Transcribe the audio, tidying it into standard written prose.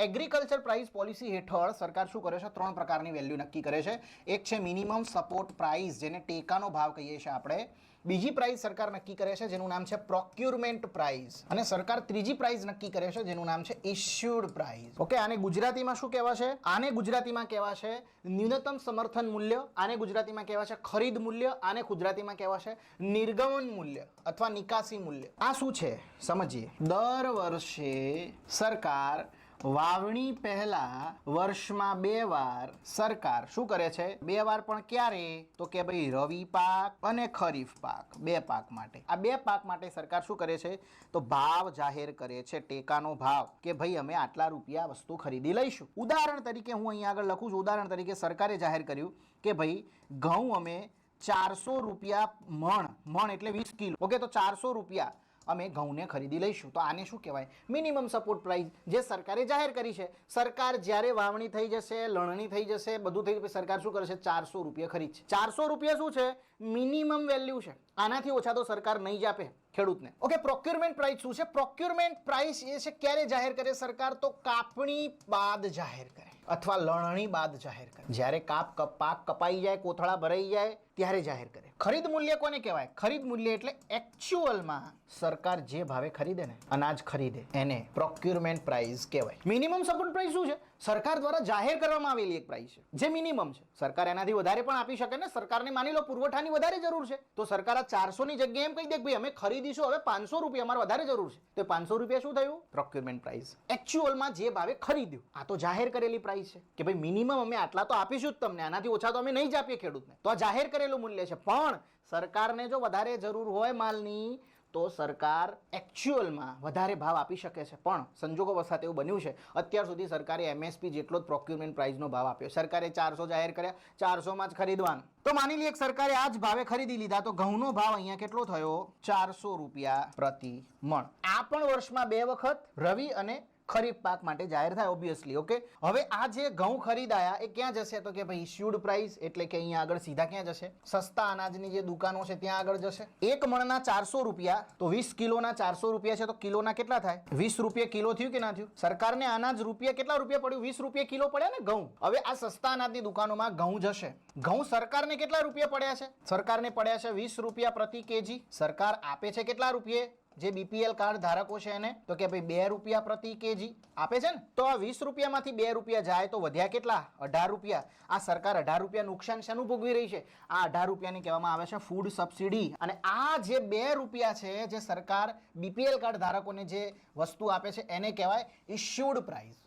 Agriculture price policy હેઠળ સરકાર શું કરે છે? ત્રણ પ્રકારની વેલ્યુ નક્કી કરે છે. એક છે મિનિમમ સપોર્ટ પ્રાઇસ, જેને ટેકાનો ભાવ કહીએ છીએ આપણે. બીજી પ્રાઇસ સરકાર નક્કી કરે છે જેનું નામ છે પ્રોક્યુરમેન્ટ પ્રાઇસ, અને સરકાર ત્રીજી પ્રાઇસ નક્કી કરે છે જેનું નામ છે ઇશ્યુડ પ્રાઇસ. ઓકે, આને ગુજરાતીમાં શું કહેવા છે? આને ગુજરાતીમાં કહેવા છે ન્યૂનતમ સમર્થન મૂલ્ય, આને ગુજરાતીમાં કહેવા છે ખરીદ મૂલ્ય, આને ગુજરાતીમાં કહેવા છે નિર્ગમન મૂલ્ય અથવા નિકાસી મૂલ્ય. આ શું છે સમજીએ. દર વર્ષે સરકાર વાવણી પહેલા વર્ષમાં 2 વાર સરકાર શું કરે છે? 2 વાર, પણ ક્યારે? તો કે ભાઈ રવિ પાક અને ખરીફ પાક, 2 પાક માટે. આ 2 પાક માટે સરકાર શું કરે છે? તો ભાવ જાહેર કરે છે, ટેકાનો ભાવ, કે ભાઈ અમે આટલા રૂપિયા વસ્તુ ખરીદી લઈશું. ઉદાહરણ તરીકે હું અહીંયા આગળ લખું છું. ઉદાહરણ તરીકે સરકારે જાહેર કર્યું કે ભાઈ ઘઉં અમે 400 રૂપિયા મણ એટલે 20 કિલો. ઓકે, તો 400 રૂપિયા અમે ઘઉંને ખરીદી લઈશું. તો આને શું કહેવાય? મિનિમમ સપોર્ટ પ્રાઇસ, જે સરકારે જાહેર કરી છે. સરકાર જ્યારે વાવણી થઈ જશે, લણણી થઈ જશે, બધું થઈ જશે, સરકાર શું કરે છે? 400 રૂપિયા ખરીદ છે. 400 રૂપિયા શું છે? મિનિમમ વેલ્યુ છે. આનાથી ઓછા તો સરકાર નહીં જ આપે ખેડૂતને. ઓકે, પ્રોક્યુરમેન્ટ પ્રાઇસ શું છે? પ્રોક્યુરમેન્ટ પ્રાઇસ એ છે ક્યારે જાહેર કરે સરકાર? તો કાપણી બાદ જાહેર કરે અથવા લણણી બાદ જાહેર કરે. જ્યારે પાક કપાઈ જાય, કોથળા ભરાઈ જાય, ત્યારે જાહેર કરે. ખરીદ મૂલ્ય કોને કહેવાય? ખરીદ મૂલ્ય એટલે એકચ્યુઅલમાં સરકાર જે ભાવે ખરીદે ને, અનાજ ખરીદે, એને પ્રોક્યુરમેન્ટ પ્રાઇસ કહેવાય. મિનિમમ સપોર્ટ પ્રાઇસ શું છે? સરકાર દ્વારા જાહેર કરવામાં આવેલી એક પ્રાઇસ છે જે મિનિમમ છે. સરકાર એનાથી વધારે પણ આપી શકે ને. સરકારને માની લો પુરવઠાની વધારે જરૂર છે, તો સરકાર આ 400 ની જગ્યાએ એમ કહી દે કે ભાઈ અમે ખરીદીશું હવે 500 રૂપિયા, અમારે વધારે જરૂર છે. તો 500 રૂપિયા શું થયું? Procurement price. એકચ્યુઅલમાં જે ભાવે ખરીદ્યું. આ તો જાહેર કરેલી પ્રાઇસ છે કે ભાઈ મિનિમમ અમે આટલા તો આપીશું જ તમને, આનાથી ઓછા તો અમે નહીં જ આપીએ ખેડૂતને. તો આ જાહેર કરેલું મૂલ્ય છે. પણ સરકારને જો વધારે જરૂર હોય માલની, તો સરકાર એકચ્યુઅલમાં વધારે ભાવ આપી શકે છે. પણ સંજોગો વસાત એવું બન્યું છે અત્યાર સુધી સરકારે MSP જેટલો જ પ્રોક્યુરમેન્ટ પ્રાઇસનો ભાવ આપ્યો. સરકારે 400 જાહેર કર્યા, 400માં જ ખરીદવાનું. તો માની લઈએ કે સરકારે આ જ ભાવે ખરીદી લીધા, તો ઘઉંનો ભાવ અહીંયા કેટલો થયો? 400 રૂપિયા પ્રતિ મણ. આ પણ વર્ષમાં 2 વખત રવિ અને ખરીફ પાક માટે જાહેર થાય ઓબ્વિયસલી. ઓકે, હવે આ જે ઘઉં ખરીદાયા એ ક્યાં જશે? તો કે ભાઈ ઇશ્યુડ પ્રાઇસ, એટલે કે અહીંયા આગળ સીધા ક્યાં જશે? સસ્તા અનાજની જે દુકાનો છે ત્યાં આગળ જશે. 1 મણના 400 રૂપિયા, તો 20 કિલોના 400 રૂપિયા છે, તો કિલોના કેટલા થાય? 20 રૂપિયા કિલો થયું કે ના થયું? સરકારને અનાજ રૂપિયા કેટલા રૂપિયા પડ્યું? 20 રૂપિયા કિલો પડ્યા ને ઘઉં. હવે આ સસ્તા અનાજની દુકાનોમાં ઘઉં જશે. ઘઉં સરકારને કેટલા રૂપિયા પડ્યા છે? સરકારને પડ્યા છે 20 રૂપિયા પ્રતિ કેજી. સરકાર આપે છે કેટલા રૂપિયે? જે BPL કાર્ડ ધારકો છે એને, તો કે ભાઈ 2 રૂપિયા પ્રતિ કેજી આપે છે ને. તો આ 20 રૂપિયામાંથી 2 રૂપિયા જાય તો વધ્યા કેટલા? 18 રૂપિયા. આ સરકાર 18 રૂપિયા નુકસાન શેનું ભોગવી રહી છે? આ 18 રૂપિયાની કહેવામાં આવે છે ફૂડ સબસિડી. અને આ જે 2 રૂપિયા છે જે સરકાર BPL કાર્ડ ધારકોને જે વસ્તુ આપે છે એને કહેવાય ઇશ્યુડ પ્રાઇસ.